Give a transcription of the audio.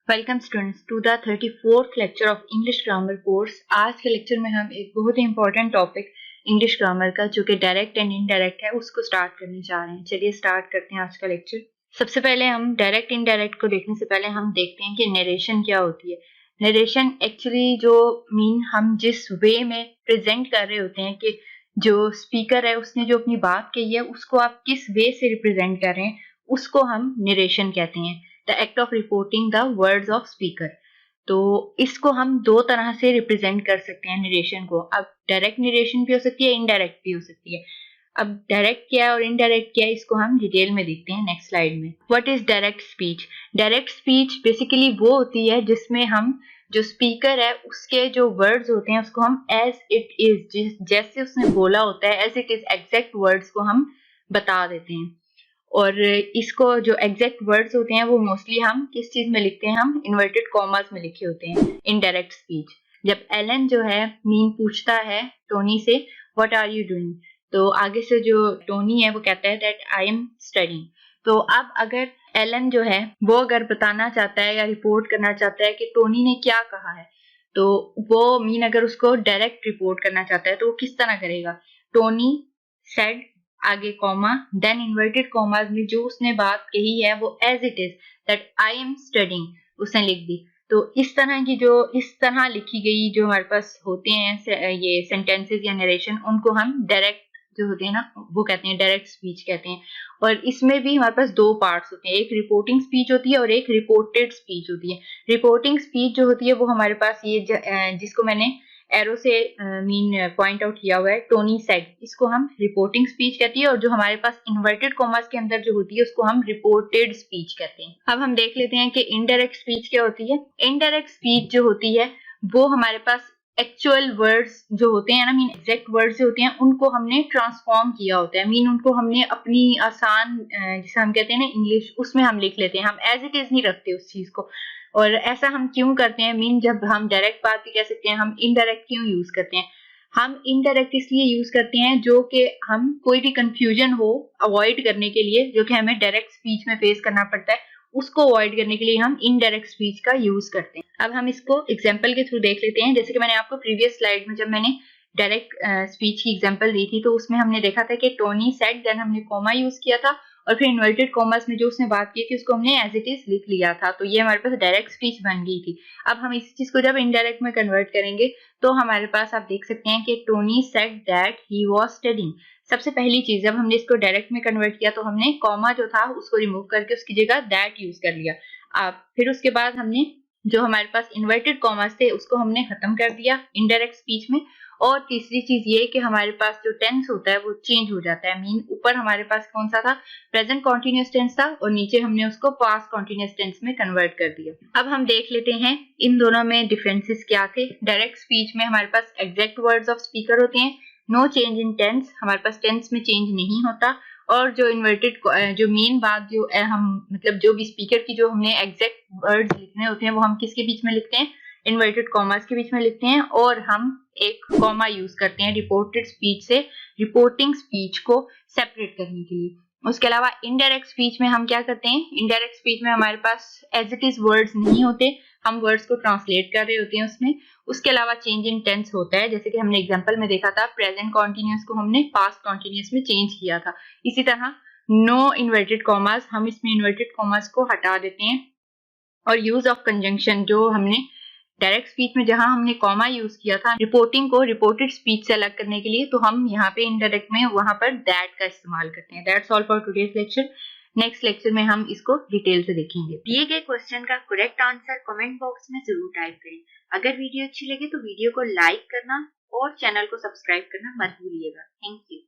Welcome students to the 34th lecture of English grammar course. आज के lecture में हम एक बहुत ही इंपॉर्टेंट टॉपिक इंग्लिश ग्रामर का जो कि डायरेक्ट एंड इनडायरेक्ट है उसको स्टार्ट करने जा रहे हैं। चलिए स्टार्ट करते हैं आज का लेक्चर। सबसे पहले हम डायरेक्ट इनडायरेक्ट को देखने से पहले हम देखते हैं कि नरेशन क्या होती है। नरेशन एक्चुअली जो हम जिस वे में प्रेजेंट कर रहे होते हैं कि जो स्पीकर है उसने जो अपनी बात कही है उसको आप किस वे से रिप्रेजेंट कर रहे हैं उसको हम नरेशन कहते हैं। The act of reporting the words of speaker. तो इसको हम दो तरह से रिप्रेजेंट कर सकते हैं नरेशन को। अब डायरेक्ट नरेशन भी हो सकती है, इनडायरेक्ट भी हो सकती है। अब डायरेक्ट क्या है और इनडायरेक्ट क्या है इसको हम डिटेल में देखते हैं नेक्स्ट स्लाइड में। What is direct speech? Direct speech basically वो होती है जिसमें हम जो स्पीकर है उसके जो वर्ड्स होते हैं उसको हम एज इट इज, जैसे उसने बोला होता है as it is exact words को हम बता देते हैं। और इसको जो एग्जैक्ट वर्ड्स होते हैं वो मोस्टली हम किस चीज में लिखते हैं, हम इन्वर्टेड कॉमास में लिखे होते हैं इनडायरेक्ट स्पीच। जब एलन जो है मीन पूछता है टोनी से व्हाट आर यू डूइंग, तो आगे से जो टोनी है वो कहता है दैट आई एम स्टडीइंग। तो अब अगर एलन जो है वो अगर बताना चाहता है या रिपोर्ट करना चाहता है कि टोनी ने क्या कहा है, तो वो मीन अगर उसको डायरेक्ट रिपोर्ट करना चाहता है तो वो किस तरह करेगा? टोनी सेड, आगे कॉमा, देन इन्वर्टेड कॉमास में जो उसने बात कही है वो as it is that I am studying उसने लिख दी। तो इस तरह की जो इस तरह लिखी गई जो हमारे पास होते हैं ये सेंटेंसेस या नरेशन, उनको हम डायरेक्ट जो होते हैं ना वो कहते हैं डायरेक्ट स्पीच कहते हैं। और इसमें भी हमारे पास दो पार्ट्स होते हैं, एक रिपोर्टिंग स्पीच होती है और एक रिपोर्टेड स्पीच होती है। रिपोर्टिंग स्पीच जो होती है वो हमारे पास ये जिसको मैंने एरो से मीन पॉइंट आउट किया हुआ है, टोनी सेड, इसको हम रिपोर्टिंग स्पीच कहती है। और जो हमारे पास इन्वर्टेड कॉमास के अंदर जो होती है उसको हम रिपोर्टेड स्पीच कहते हैं। अब हम देख लेते हैं कि इनडायरेक्ट स्पीच क्या होती है। इनडायरेक्ट स्पीच जो होती है वो हमारे पास एक्चुअल वर्ड्स जो होते हैं ना, मीन एग्जैक्ट वर्ड्स जो होते हैं उनको हमने ट्रांसफॉर्म किया होता है। मीन उनको हमने अपनी आसान जिसे हम कहते हैं ना इंग्लिश, उसमें हम लिख लेते हैं, हम एज इट इज नहीं रखते उस चीज को। और ऐसा हम क्यों करते हैं? मीन जब हम डायरेक्ट बात भी कह सकते हैं, हम इनडायरेक्ट क्यों यूज करते हैं? हम इनडायरेक्ट इसलिए यूज करते हैं जो कि हम कोई भी कंफ्यूजन हो अवॉइड करने के लिए, जो कि हमें डायरेक्ट स्पीच में फेस करना पड़ता है, उसको अवॉइड करने के लिए हम इनडायरेक्ट स्पीच का यूज करते हैं। अब हम इसको एग्जांपल के थ्रू देख लेते हैं। जैसे कि मैंने आपको प्रीवियस स्लाइड में जब मैंने डायरेक्ट स्पीच की एग्जांपल दी थी तो उसमें हमने देखा था कि टोनी सेड, देन हमने कॉमा यूज किया था और फिर इन्वर्टेड कॉमर्स में जो उसने बात की थी उसको हमने एज इट इज लिख लिया था। तो ये हमारे पास डायरेक्ट स्पीच बन गई थी। अब हम इस चीज को जब इनडायरेक्ट में कन्वर्ट करेंगे तो हमारे पास आप देख सकते हैं कि Tony said that he was studying. सबसे पहली चीज जब हमने इसको डायरेक्ट में कन्वर्ट किया तो हमने कॉमा जो था उसको रिमूव करके उसकी जगह दैट यूज कर लिया। अब फिर उसके बाद हमने जो हमारे पास इन्वर्टेड कॉमर्स थे उसको हमने खत्म कर दिया इनडायरेक्ट स्पीच में। और तीसरी चीज ये कि हमारे पास जो टेंस होता है वो चेंज हो जाता है। मीन ऊपर हमारे पास कौन सा था? प्रेजेंट कॉन्टिन्यूअस टेंस था और नीचे हमने उसको पास्ट कॉन्टिन्यूअस टेंस में कन्वर्ट कर दिया। अब हम देख लेते हैं इन दोनों में डिफरेंसेस क्या थे। डायरेक्ट स्पीच में हमारे पास एग्जैक्ट वर्ड्स ऑफ स्पीकर होते हैं, नो चेंज इन टेंस, हमारे पास टेंस में चेंज नहीं होता। और जो इन्वर्टेड जो मेन बात जो हम मतलब जो भी स्पीकर की जो हमने एग्जैक्ट वर्ड्स लिखने होते हैं वो हम किसके बीच में लिखते हैं? इन्वर्टेड कॉमर्स के बीच में लिखते हैं। और हम एक कॉमा यूज करते हैं रिपोर्टेड स्पीच से रिपोर्टिंग स्पीच को सेपरेट करने के लिए। उसके अलावा इनडायरेक्ट स्पीच में हम क्या करते हैं? इनडायरेक्ट स्पीच में हमारे पास एज इट इज वर्ड्स नहीं होते, हम वर्ड्स को ट्रांसलेट कर रहे होते हैं उसमें। उसके अलावा चेंज इन टेंस होता है, जैसे कि हमने एग्जांपल में देखा था प्रेजेंट कॉन्टिन्यूअस को हमने पास्ट कॉन्टिन्यूअस में चेंज किया था। इसी तरह नो इन्वर्टेड कॉमास, हम इसमें इन्वर्टेड कॉमास को हटा देते हैं। और यूज ऑफ कंजंक्शन जो हमने डायरेक्ट स्पीच में जहां हमने कॉमा यूज किया था रिपोर्टिंग को रिपोर्टेड स्पीच से अलग करने के लिए, तो हम यहाँ पे इनडायरेक्ट में वहां पर दैट का इस्तेमाल करते हैं। That's all for today's lecture. Next lecture में हम इसको डिटेल से देखेंगे। दिए गए क्वेश्चन का करेक्ट आंसर कमेंट बॉक्स में जरूर टाइप करें। अगर वीडियो अच्छी लगे तो वीडियो को लाइक करना और चैनल को सब्सक्राइब करना मत भूलिएगा। Thank you.